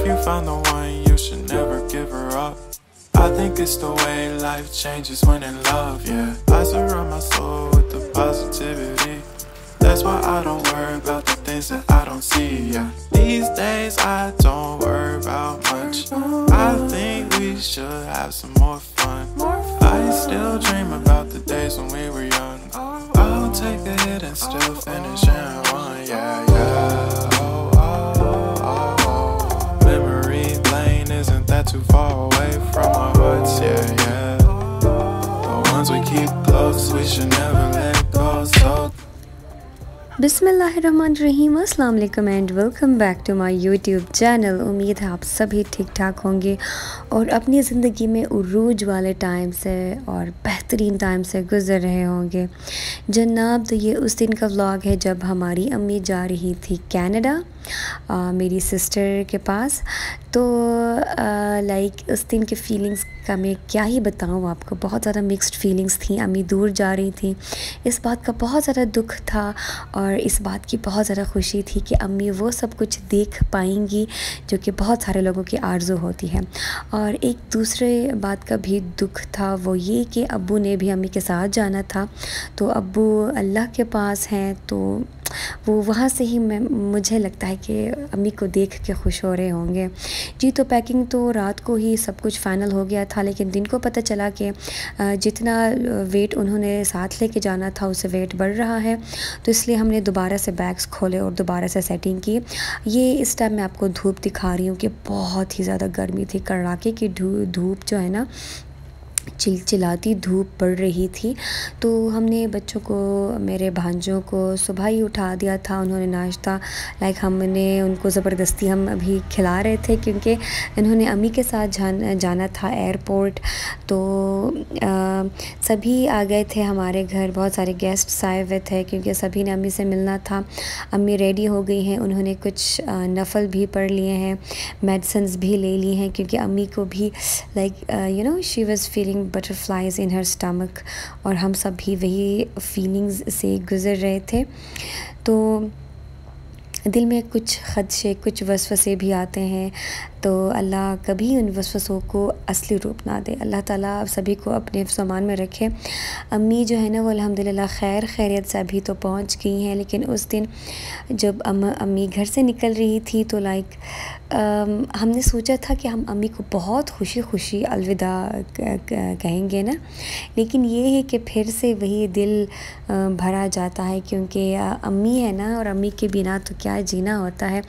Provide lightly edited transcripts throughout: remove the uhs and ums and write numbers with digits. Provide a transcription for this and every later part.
you found the one, you should never give her up. I think it's the way life changes when in love, yeah. I surround my soul with the positivity. That's why I don't worry about the things that I don't see, yeah. These days I don't worry about much. I think we should have some more fun. I still dream about the days when we were young. I'll take a hit and still finish in one, yeah, yeah. Oh, oh, oh, oh. Memory lane, isn't that too far away from our hearts, yeah, yeah. The ones we keep close, we should never let go, so बिस्मिल्लाहिर्रहमानिर्रहीम, अस्सलाम वालेकुम and welcome back to my YouTube channel. उम्मीद है आप सभी ठीक ठाक होंगे और अपनी ज़िंदगी में उरूज वाले टाइम से और बेहतरीन टाइम से गुज़र रहे होंगे। जनाब, तो ये उस दिन का व्लॉग है जब हमारी अम्मी जा रही थी कनाडा मेरी सिस्टर के पास। तो लाइक उस दिन की फ़ीलिंग्स का मैं क्या ही बताऊँ आपको, बहुत ज़्यादा मिक्स्ड फीलिंग्स थी। अम्मी दूर जा रही थी, इस बात का बहुत ज़्यादा दुख था और इस बात की बहुत ज़्यादा खुशी थी कि अम्मी वो सब कुछ देख पाएंगी जो कि बहुत सारे लोगों की आरज़ू होती है। और एक दूसरे बात का भी दुख था, वो ये कि अब्बू ने भी अम्मी के साथ जाना था। तो अब्बू अल्लाह के पास हैं, तो वो वहाँ से ही मुझे लगता है कि अम्मी को देख के खुश हो रहे होंगे जी। तो पैकिंग तो रात को ही सब कुछ फ़ाइनल हो गया था, लेकिन दिन को पता चला कि जितना वेट उन्होंने साथ लेके जाना था उससे वेट बढ़ रहा है। तो इसलिए हमने दोबारा से बैग्स खोले और दोबारा से सेटिंग की। ये इस टाइम मैं आपको धूप दिखा रही हूँ कि बहुत ही ज़्यादा गर्मी थी, कड़ाके की धूप जो है ना, चिलचिलाती धूप पड़ रही थी। तो हमने बच्चों को, मेरे भांजों को सुबह ही उठा दिया था। उन्होंने नाश्ता हमने उनको ज़बरदस्ती हम अभी खिला रहे थे क्योंकि इन्होंने अम्मी के साथ जाना था एयरपोर्ट। तो सभी आ गए थे हमारे घर, बहुत सारे गेस्ट्स आए हुए थे क्योंकि सभी ने अम्मी से मिलना था। अम्मी रेडी हो गई हैं, उन्होंने कुछ नफल भी पढ़ लिए हैं, मेडिसिन्स भी ले ली हैं क्योंकि अम्मी को भी she was feeling butterflies in her stomach और हम सब भी वही फीलिंग्स से गुज़र रहे थे। तो दिल में कुछ खदशे, कुछ वसवसे भी आते हैं, तो अल्लाह कभी उन वसवसों को असली रूप ना दे। अल्लाह ताला सभी को अपने सामान में रखे। अम्मी जो है ना, वो अल्हम्दुलिल्लाह खैरियत से अभी तो पहुंच गई हैं, लेकिन उस दिन जब अम्मी घर से निकल रही थी तो हमने सोचा था कि हम अम्मी को बहुत खुशी अलविदा कहेंगे ना, लेकिन ये है कि फिर से वही दिल भरा जाता है क्योंकि अम्मी है ना, और अम्मी के बिना तो क्या जीना होता है।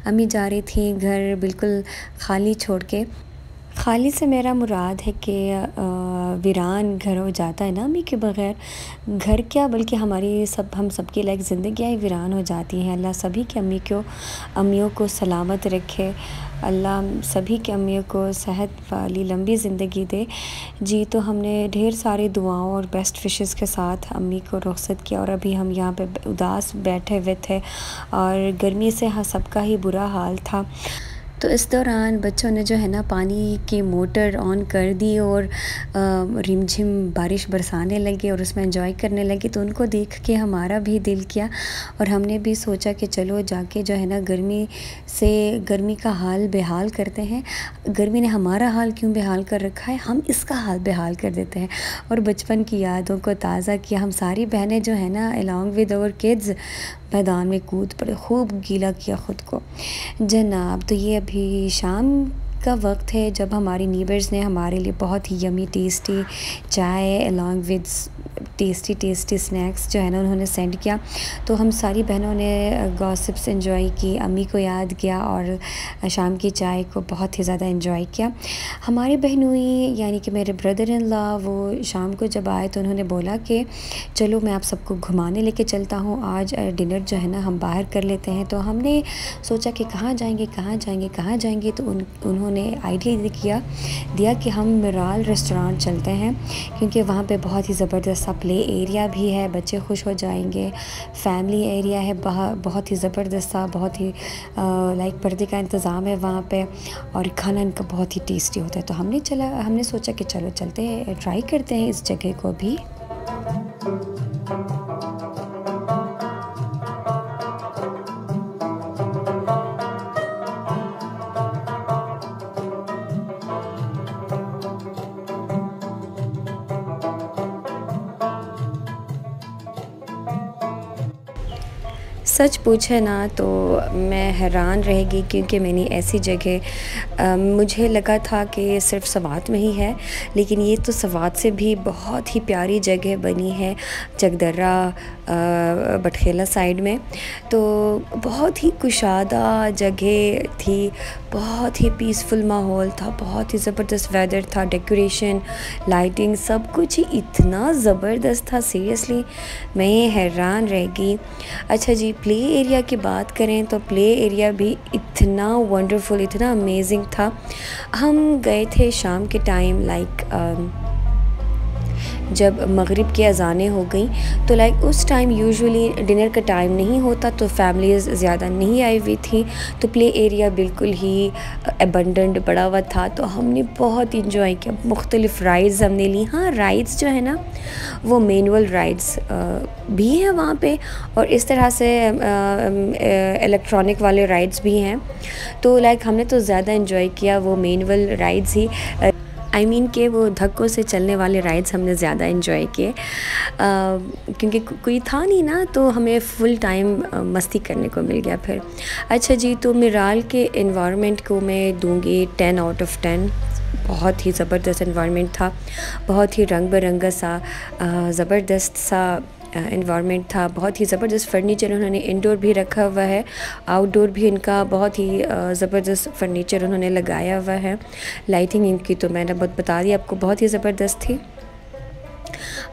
अम्मी जा रही थी घर बिल्कुल खाली छोड़ के। खाली से मेरा मुराद है कि वीरान घर हो जाता है ना अम्मी के बग़ैर। घर क्या, बल्कि हम सबकी लाइक ज़िंदगियाँ ही वीरान हो जाती हैं। अल्लाह सभी के अम्मियों को सलामत रखे। अल्लाह सभी के अम्मियों को सेहत वाली लंबी ज़िंदगी दे जी। तो हमने ढेर सारी दुआओं और बेस्ट विशेस के साथ अम्मी को रुख़सत किया और अभी हम यहाँ पे उदास बैठे हुए थे और गर्मी से सबका ही बुरा हाल था। तो इस दौरान बच्चों ने जो है ना पानी की मोटर ऑन कर दी और रिमझिम बारिश बरसाने लगे और उसमें एंजॉय करने लगे। तो उनको देख के हमारा भी दिल किया और हमने भी सोचा कि चलो जाके जो है ना गर्मी का हाल बेहाल करते हैं। गर्मी ने हमारा हाल क्यों बेहाल कर रखा है, हम इसका हाल बेहाल कर देते हैं। और बचपन की यादों को ताज़ा किया। हम सारी बहनें जो है ना अलॉन्ग विद आवर किड्स मैदान में कूद पड़े, खूब गीला किया ख़ुद को जनाब। तो ये अभी शाम का वक्त है जब हमारी नीबर्स ने हमारे लिए बहुत ही यमी टेस्टी चाय अलॉन्ग विद टेस्टी स्नैक्स जो है ना उन्होंने सेंड किया। तो हम सारी बहनों ने गॉसिप्स एंजॉय की, अम्मी को याद किया और शाम की चाय को बहुत ही ज़्यादा एंजॉय किया। हमारी बहनोई यानी कि मेरे ब्रदर इन लॉ वो शाम को जब आए तो उन्होंने बोला कि चलो मैं आप सबको घुमाने लेके चलता हूँ, आज डिनर जो है ना हम बाहर कर लेते हैं। तो हमने सोचा कि कहाँ जाएंगे। तो उन्होंने आइडिया दिया कि हम मिराल रेस्टोरेंट चलते हैं क्योंकि वहाँ पे बहुत ही ज़बरदस्त सा प्ले एरिया भी है, बच्चे खुश हो जाएंगे। फैमिली एरिया है, बहुत ही ज़बरदस्त सा, बहुत ही लाइक पर्दे का इंतज़ाम है वहाँ पे और खाना इनका बहुत ही टेस्टी होता है। तो हमने सोचा कि चलो चलते हैं, ट्राई करते हैं इस जगह को भी। सच पूछे ना तो मैं हैरान रह गई, क्योंकि मैंने ऐसी जगह मुझे लगा था कि सिर्फ सवात में ही है, लेकिन ये तो सवात से भी बहुत ही प्यारी जगह बनी है जगदर्रा बटखेला साइड में। तो बहुत ही कुशादा जगह थी, बहुत ही पीसफुल माहौल था, बहुत ही ज़बरदस्त वेदर था, डेकोरेशन, लाइटिंग, सब कुछ ही इतना ज़बरदस्त था। सीरियसली मैं हैरान रह गई। अच्छा जी, प्ले एरिया की बात करें तो प्ले एरिया भी इतना वंडरफुल, इतना अमेजिंग था। हम गए थे शाम के टाइम, जब मगरिब की अज़ानें हो गई, तो उस टाइम यूजुअली डिनर का टाइम नहीं होता, तो फैमिलीज़ ज़्यादा नहीं आई हुई थी, तो प्ले एरिया बिल्कुल ही अबंडेंट पड़ा हुआ था। तो हमने बहुत इंजॉय किया, मुख्तलिफ़ राइड्स हमने ली। हाँ, राइड्स जो है ना वो मैनुअल राइड्स भी हैं वहाँ पे, और इस तरह से इलेक्ट्रॉनिक वाले राइड्स भी हैं। तो हमने तो ज़्यादा इंजॉय किया वो मैनुअल राइड्स ही, कि वो धक्कों से चलने वाले राइड्स हमने ज़्यादा इंजॉय किए, क्योंकि कोई था नहीं ना, तो हमें फुल टाइम मस्ती करने को मिल गया फिर। अच्छा जी, तो मिराल के एनवायरनमेंट को मैं दूंगी 10 आउट ऑफ 10। बहुत ही ज़बरदस्त एनवायरनमेंट था, बहुत ही रंग बिरंगा सा ज़बरदस्त सा एनवायरनमेंट था। बहुत ही ज़बरदस्त फर्नीचर उन्होंने इंडोर भी रखा हुआ है, आउटडोर भी इनका बहुत ही ज़बरदस्त फर्नीचर उन्होंने लगाया हुआ है। लाइटिंग इनकी तो मैंने बहुत बता दी आपको, बहुत ही ज़बरदस्त थी।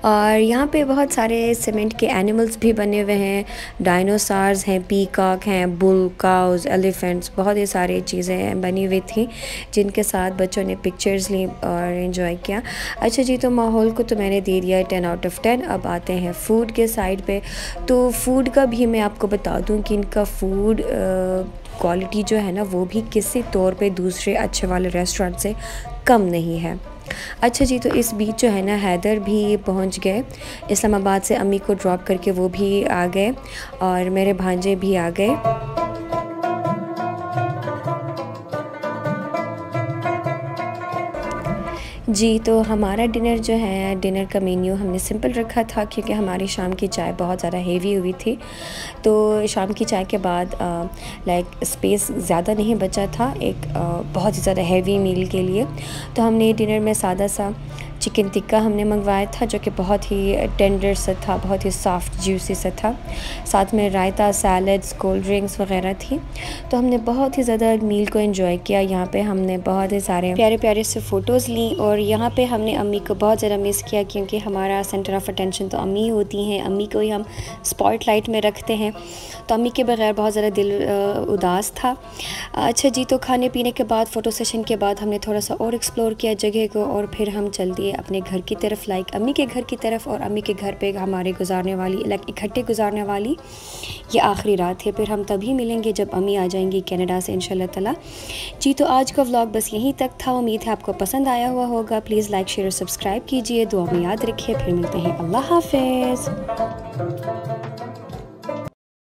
और यहाँ पे बहुत सारे सीमेंट के एनिमल्स भी बने हुए हैं, डायनासोर्स हैं, पीकॉक हैं, बुल, काउज, एलिफेंट्स, बहुत ही सारी चीज़ें बनी हुई थी जिनके साथ बच्चों ने पिक्चर्स ली और एंजॉय किया। अच्छा जी, तो माहौल को तो मैंने दे दिया 10 आउट ऑफ 10। अब आते हैं फ़ूड के साइड पे। तो फ़ूड का भी मैं आपको बता दूँ कि इनका फ़ूड क्वालिटी जो है ना वो भी किसी तौर पे दूसरे अच्छे वाले रेस्टोरेंट से कम नहीं है। अच्छा जी, तो इस बीच जो है ना हैदर भी पहुंच गए, इस्लामाबाद से अम्मी को ड्रॉप करके वो भी आ गए और मेरे भांजे भी आ गए। जी, तो हमारा डिनर जो है, डिनर का मेन्यू हमने सिंपल रखा था, क्योंकि हमारी शाम की चाय बहुत ज़्यादा हेवी हुई थी। तो शाम की चाय के बाद स्पेस ज़्यादा नहीं बचा था एक बहुत ही ज़्यादा हेवी मील के लिए। तो हमने डिनर में सादा सा चिकन टिक्का हमने मंगवाया था, जो कि बहुत ही टेंडर सा था, बहुत ही सॉफ्ट जूसी सा था। साथ में रायता, सैलड्स, कोल्ड ड्रिंक्स वगैरह थी। तो हमने बहुत ही ज़्यादा मील को एंजॉय किया। यहाँ पे हमने बहुत ही सारे प्यारे प्यारे से फ़ोटोज़ ली, और यहाँ पे हमने अम्मी को बहुत ज़्यादा मिस किया, क्योंकि हमारा सेंटर ऑफ़ अटेंशन तो अम्मी होती हैं, अम्मी को ही हम स्पॉटलाइट में रखते हैं। तो अम्मी के बगैर बहुत ज़्यादा दिल उदास था। अच्छा जी, तो खाने पीने के बाद, फ़ोटो सेशन के बाद हमने थोड़ा सा और एक्सप्लोर किया जगह को, और फिर हम चल दिए अपने घर की तरफ, अम्मी के घर की तरफ। और अम्मी के घर पे हमारे गुजारने वाली, इकट्ठे गुजारने वाली ये आखिरी रात है। फिर हम तभी मिलेंगे जब अम्मी आ जाएंगी कनाडा से इंशाल्लाह ताला। जी, तो आज का व्लॉग बस यहीं तक था। उम्मीद है आपको पसंद आया हुआ होगा। प्लीज़ लाइक, शेयर और सब्सक्राइब कीजिए, दुआ में याद रखिए। फिर मिलते हैं। अल्लाह हाफ़िज़।